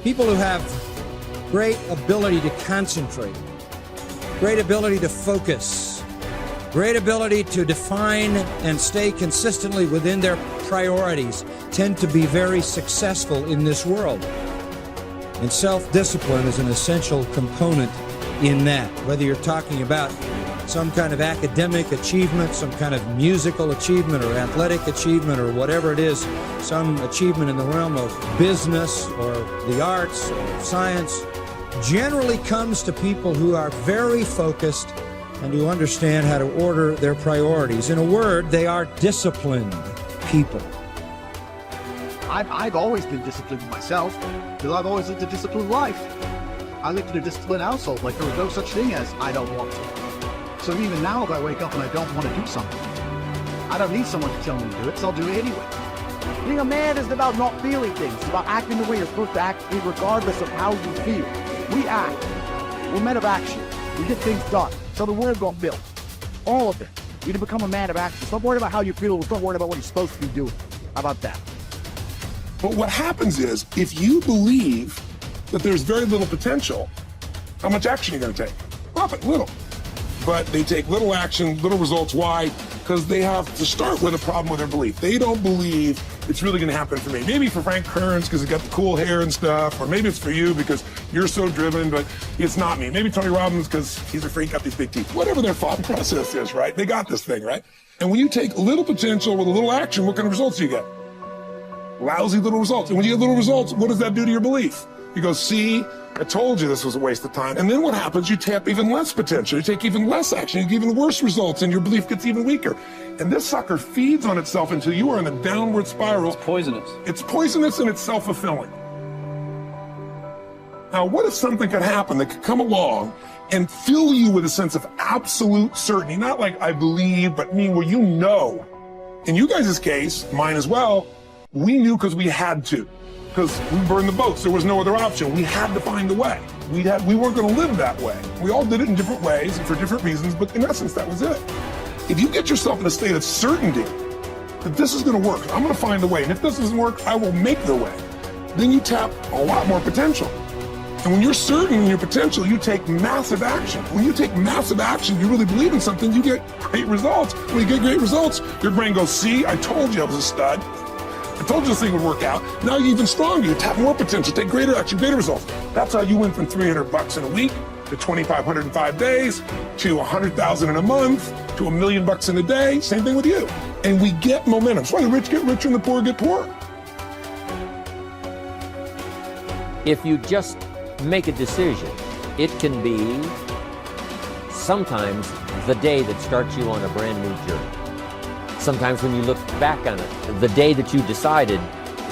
People who have great ability to concentrate, great ability to focus, great ability to define and stay consistently within their priorities tend to be very successful in this world. And self-discipline is an essential component in that, whether you're talking about some kind of academic achievement, some kind of musical achievement or athletic achievement or whatever it is, some achievement in the realm of business or the arts or science, generally comes to people who are very focused and who understand how to order their priorities. In a word, they are disciplined people. I've always been disciplined myself because I've always lived a disciplined life. I lived in a disciplined household, like there was no such thing as I don't want to. So even now, if I wake up and I don't want to do something, I don't need someone to tell me to do it, so I'll do it anyway. Being a man isn't about not feeling things. It's about acting the way you're supposed to act regardless of how you feel. We act. We're men of action. We get things done. So the world got built. All of it. You need to become a man of action. Stop worrying about how you feel. Stop worrying about what you're supposed to be doing. How about that? But what happens is, if you believe that there's very little potential, how much action are you going to take? Profit, little. But they take little action, little results. Why? Because they have to start with a problem with their belief. They don't believe it's really going to happen for me. Maybe for Frank Kearns because he's got the cool hair and stuff, or maybe it's for you because you're so driven, but it's not me. Maybe Tony Robbins because he's a freak, got these big teeth. Whatever their thought process is, right? They got this thing, right? And when you take a little potential with a little action, what kind of results do you get? Lousy little results. And when you get little results, what does that do to your belief? You go, see, I told you this was a waste of time. And then what happens? You tap even less potential. You take even less action. You get even worse results, and your belief gets even weaker. And this sucker feeds on itself until you are in a downward spiral. It's poisonous. It's poisonous and it's self-fulfilling. Now, what if something could happen that could come along and fill you with a sense of absolute certainty? Not like I believe, but mean where you know. In you guys' case, mine as well, we knew because we had to. Because we burned the boats. There was no other option. We had to find a way. We weren't going to live that way. We all did it in different ways and for different reasons, but in essence, that was it. If you get yourself in a state of certainty that this is going to work, I'm going to find a way, and if this doesn't work, I will make the way, then you tap a lot more potential. And when you're certain in your potential, you take massive action. When you take massive action, you really believe in something, you get great results. When you get great results, your brain goes, see, I told you I was a stud. I told you this thing would work out. Now you're even stronger. You tap more potential, take greater action, greater results. That's how you went from $300 in a week to $2,500 in 5 days to $100,000 in a month to $1 million in a day. Same thing with you. And we get momentum. That's why the rich get richer and the poor get poorer. If you just make a decision, it can be sometimes the day that starts you on a brand new journey. Sometimes when you look back on it, the day that you decided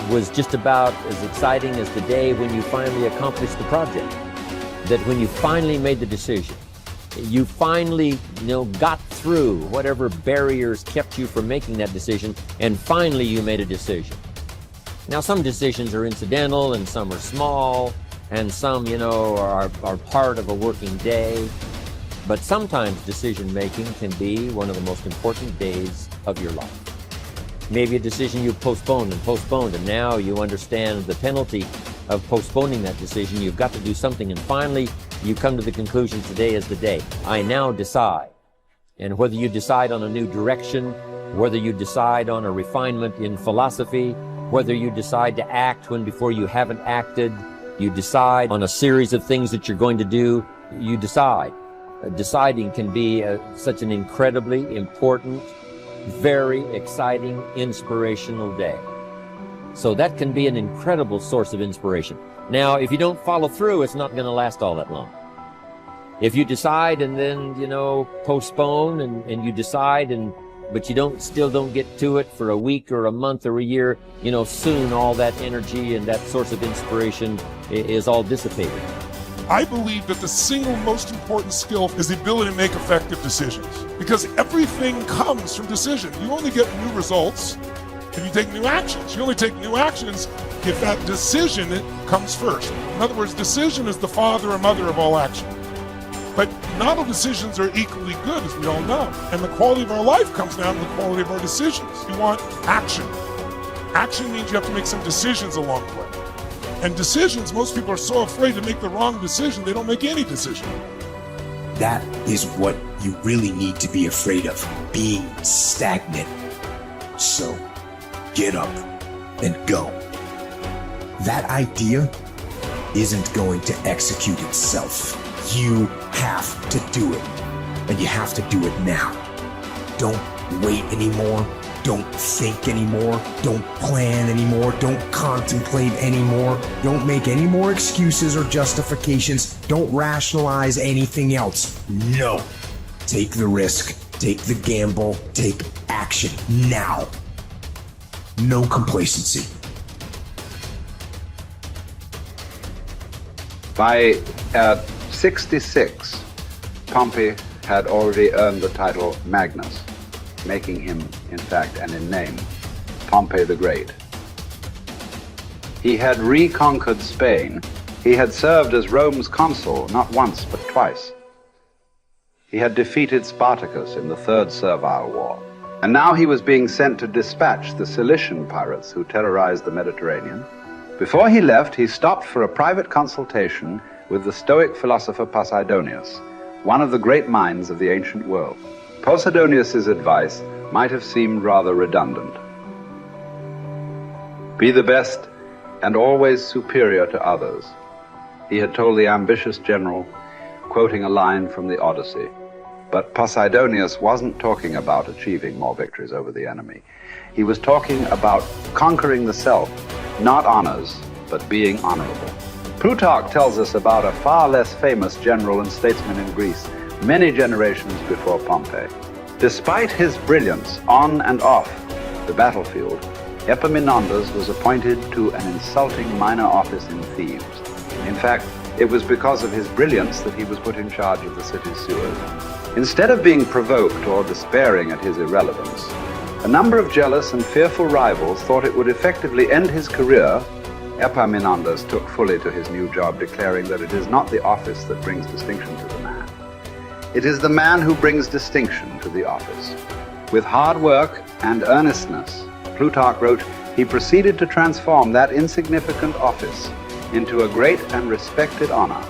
was just about as exciting as the day when you finally accomplished the project. That when you finally made the decision, you finally, got through whatever barriers kept you from making that decision, and finally you made a decision. Now, some decisions are incidental and some are small, and some, are part of a working day. But sometimes decision-making can be one of the most important days of your life. Maybe a decision you postponed, and now you understand the penalty of postponing that decision. You've got to do something, and finally you come to the conclusion, today is the day. I now decide. And whether you decide on a new direction, whether you decide on a refinement in philosophy, whether you decide to act when before you haven't acted, you decide on a series of things that you're going to do, you decide. Deciding can be such an incredibly important, very exciting, inspirational day. So that can be an incredible source of inspiration. Now, if you don't follow through, it's not going to last all that long. If you decide and then, postpone and you decide but you still don't get to it for a week or a month or a year, soon all that energy and that source of inspiration is all dissipated. I believe that the single most important skill is the ability to make effective decisions, because everything comes from decision. You only get new results if you take new actions. You only take new actions if that decision comes first. In other words, decision is the father and mother of all action. But not all decisions are equally good, as we all know. And the quality of our life comes down to the quality of our decisions. You want action. Action means you have to make some decisions along the way. And decisions, most people are so afraid to make the wrong decision, they don't make any decision. That is what you really need to be afraid of, being stagnant. So get up and go. That idea isn't going to execute itself. You have to do it, and you have to do it now. Don't wait anymore. Don't think anymore. Don't plan anymore. Don't contemplate anymore. Don't make any more excuses or justifications. Don't rationalize anything else. No. Take the risk. Take the gamble. Take action now. No complacency. By 66, Pompey had already earned the title Magnus, making him, in fact, and in name, Pompey the Great. He had reconquered Spain. He had served as Rome's consul not once but twice. He had defeated Spartacus in the Third Servile War. And now he was being sent to dispatch the Cilician pirates who terrorized the Mediterranean. Before he left, he stopped for a private consultation with the Stoic philosopher Posidonius, one of the great minds of the ancient world. Posidonius's advice might have seemed rather redundant. Be the best and always superior to others, he had told the ambitious general, quoting a line from the Odyssey. But Posidonius wasn't talking about achieving more victories over the enemy. He was talking about conquering the self, not honors, but being honorable. Plutarch tells us about a far less famous general and statesman in Greece, many generations before Pompey. Despite his brilliance on and off the battlefield, Epaminondas was appointed to an insulting minor office in Thebes. In fact, it was because of his brilliance that he was put in charge of the city's sewers. Instead of being provoked or despairing at his irrelevance, a number of jealous and fearful rivals thought it would effectively end his career. Epaminondas took fully to his new job, declaring that it is not the office that brings distinction to the man. It is the man who brings distinction to the office. With hard work and earnestness, Plutarch wrote, he proceeded to transform that insignificant office into a great and respected honor,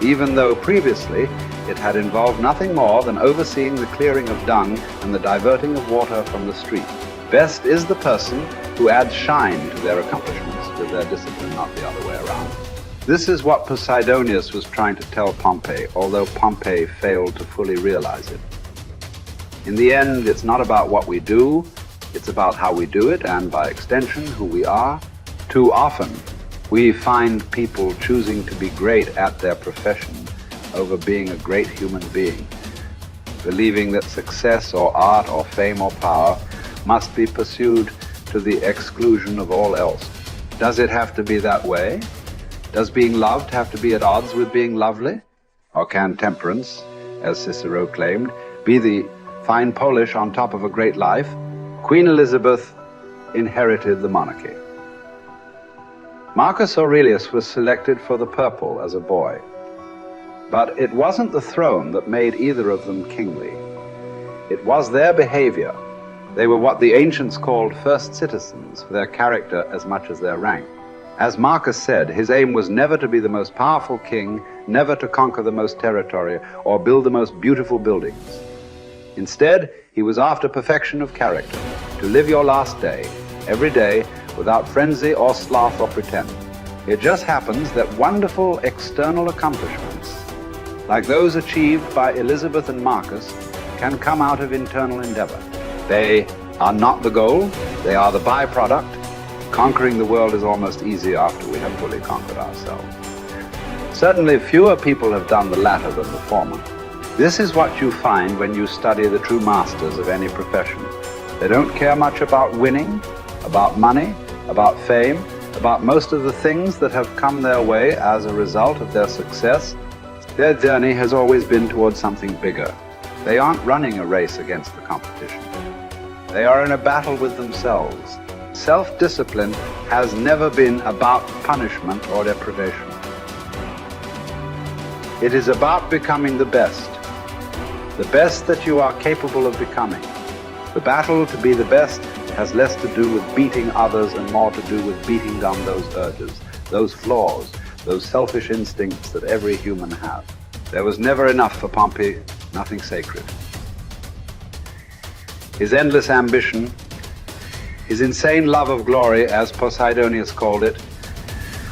even though previously it had involved nothing more than overseeing the clearing of dung and the diverting of water from the street. Best is the person who adds shine to their accomplishments with their discipline, not the other way around. This is what Posidonius was trying to tell Pompey, although Pompey failed to fully realize it. In the end, it's not about what we do, it's about how we do it, and by extension, who we are. Too often, we find people choosing to be great at their profession over being a great human being, believing that success or art or fame or power must be pursued to the exclusion of all else. Does it have to be that way? Does being loved have to be at odds with being lovely? Or can temperance, as Cicero claimed, be the fine polish on top of a great life? Queen Elizabeth inherited the monarchy. Marcus Aurelius was selected for the purple as a boy. But it wasn't the throne that made either of them kingly. It was their behavior. They were what the ancients called first citizens, for their character as much as their rank. As Marcus said, his aim was never to be the most powerful king, never to conquer the most territory, or build the most beautiful buildings. Instead, he was after perfection of character, to live your last day, every day, without frenzy or sloth or pretence. It just happens that wonderful external accomplishments, like those achieved by Elizabeth and Marcus, can come out of internal endeavor. They are not the goal, they are the byproduct. Conquering the world is almost easy after we have fully conquered ourselves. Certainly fewer people have done the latter than the former. This is what you find when you study the true masters of any profession. They don't care much about winning, about money, about fame, about most of the things that have come their way as a result of their success. Their journey has always been towards something bigger. They aren't running a race against the competition. They are in a battle with themselves. Self-discipline has never been about punishment or deprivation. It is about becoming the best that you are capable of becoming. The battle to be the best has less to do with beating others and more to do with beating down those urges. those flaws, those selfish instincts that every human has. There was never enough for Pompey, nothing sacred. His endless ambition, his insane love of glory, as Posidonius called it,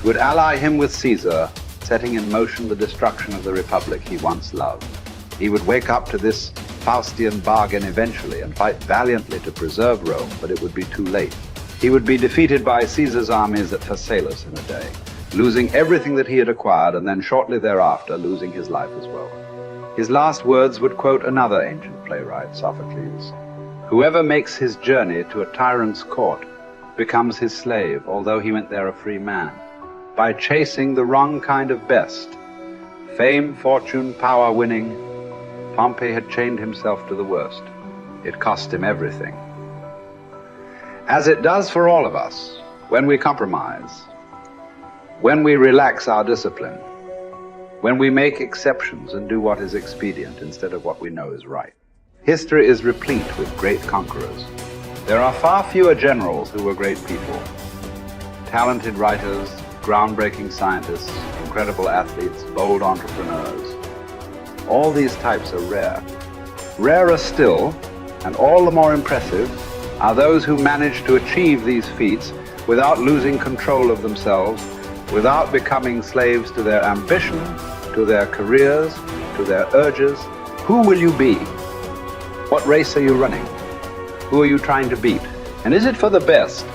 would ally him with Caesar, setting in motion the destruction of the republic he once loved. He would wake up to this Faustian bargain eventually and fight valiantly to preserve Rome, but it would be too late. He would be defeated by Caesar's armies at Pharsalus in a day, losing everything that he had acquired, and then shortly thereafter losing his life as well. His last words would quote another ancient playwright, Sophocles: "Whoever makes his journey to a tyrant's court becomes his slave, although he went there a free man. By chasing the wrong kind of best, fame, fortune, power winning, Pompey had chained himself to the worst. It cost him everything." As it does for all of us, when we compromise, when we relax our discipline, when we make exceptions and do what is expedient instead of what we know is right. History is replete with great conquerors. There are far fewer generals who were great people. Talented writers, groundbreaking scientists, incredible athletes, bold entrepreneurs. All these types are rare. Rarer still, and all the more impressive, are those who manage to achieve these feats without losing control of themselves, without becoming slaves to their ambition, to their careers, to their urges. Who will you be? What race are you running? Who are you trying to beat? And is it for the best?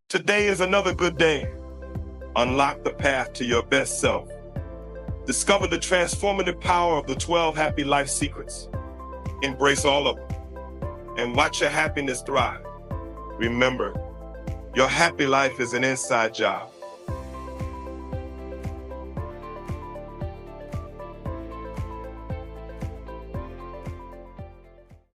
Today is another good day. Unlock the path to your best self. Discover the transformative power of the 12 happy life secrets. Embrace all of them and watch your happiness thrive. Remember, your happy life is an inside job.